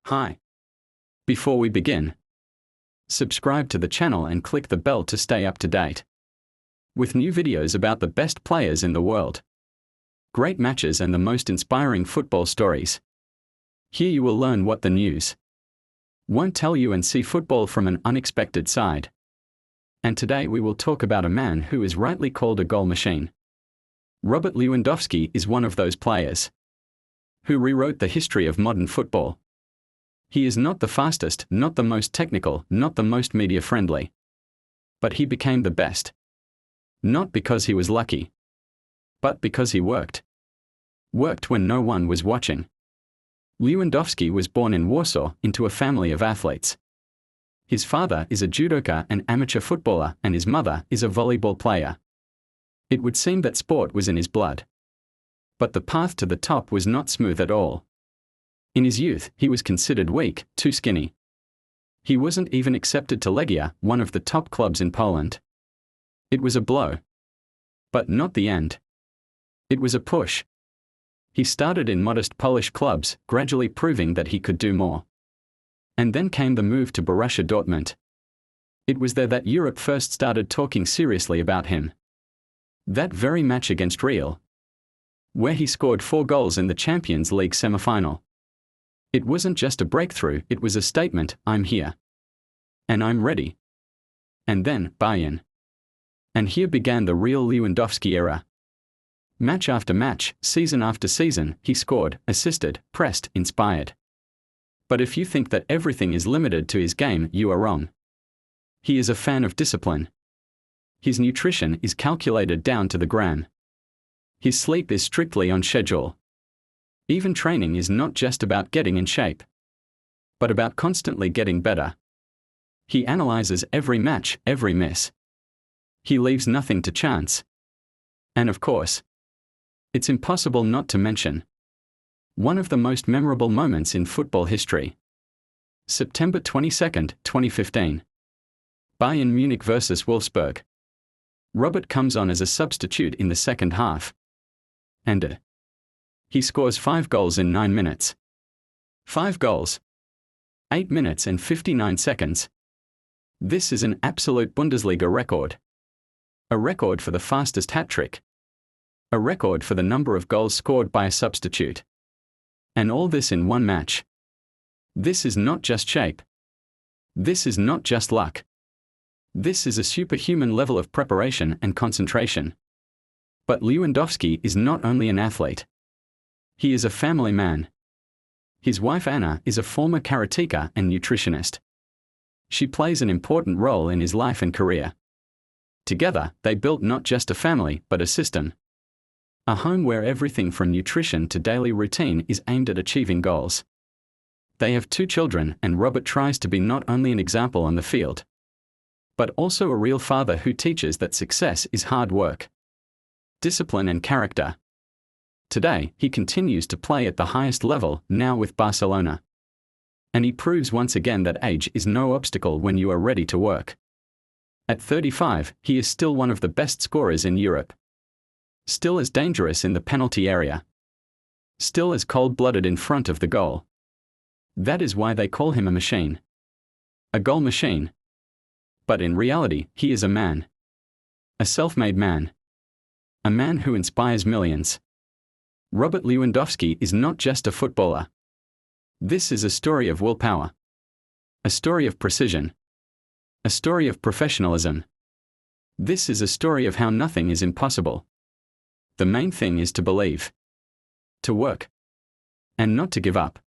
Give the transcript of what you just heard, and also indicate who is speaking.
Speaker 1: Hi. Before we begin, subscribe to the channel and click the bell to stay up to date with new videos about the best players in the world, great matches and the most inspiring football stories. Here you will learn what the news won't tell you and see football from an unexpected side. And today we will talk about a man who is rightly called a goal machine. Robert Lewandowski is one of those players who rewrote the history of modern football. He is not the fastest, not the most technical, not the most media-friendly. But he became the best. Not because he was lucky, but because he worked. Worked when no one was watching. Lewandowski was born in Warsaw into a family of athletes. His father is a judoka and amateur footballer, and his mother is a volleyball player. It would seem that sport was in his blood. But the path to the top was not smooth at all. In his youth, he was considered weak, too skinny. He wasn't even accepted to Legia, one of the top clubs in Poland. It was a blow. But not the end. It was a push. He started in modest Polish clubs, gradually proving that he could do more. And then came the move to Borussia Dortmund. It was there that Europe first started talking seriously about him. That very match against Real, where he scored 4 goals in the Champions League semi-final. It wasn't just a breakthrough, it was a statement: I'm here. And I'm ready. And then, Bayern. And here began the real Lewandowski era. Match after match, season after season, he scored, assisted, pressed, inspired. But if you think that everything is limited to his game, you are wrong. He is a fan of discipline. His nutrition is calculated down to the gram. His sleep is strictly on schedule. Even training is not just about getting in shape, but about constantly getting better. He analyzes every match, every miss. He leaves nothing to chance. And of course, it's impossible not to mention one of the most memorable moments in football history. September 22, 2015. Bayern Munich vs Wolfsburg. Robert comes on as a substitute in the second half. And he scores 5 goals in 9 minutes. 5 goals. 8 minutes and 59 seconds. This is an absolute Bundesliga record. A record for the fastest hat-trick. A record for the number of goals scored by a substitute. And all this in one match. This is not just shape. This is not just luck. This is a superhuman level of preparation and concentration. But Lewandowski is not only an athlete. He is a family man. His wife Anna is a former karateka and nutritionist. She plays an important role in his life and career. Together, they built not just a family, but a system. A home where everything from nutrition to daily routine is aimed at achieving goals. They have 2 children, and Robert tries to be not only an example on the field, but also a real father who teaches that success is hard work, discipline and character. Today, he continues to play at the highest level, now with Barcelona. And he proves once again that age is no obstacle when you are ready to work. At 35, he is still one of the best scorers in Europe. Still as dangerous in the penalty area. Still as cold-blooded in front of the goal. That is why they call him a machine. A goal machine. But in reality, he is a man. A self-made man. A man who inspires millions. Robert Lewandowski is not just a footballer. This is a story of willpower. A story of precision. A story of professionalism. This is a story of how nothing is impossible. The main thing is to believe. To work. And not to give up.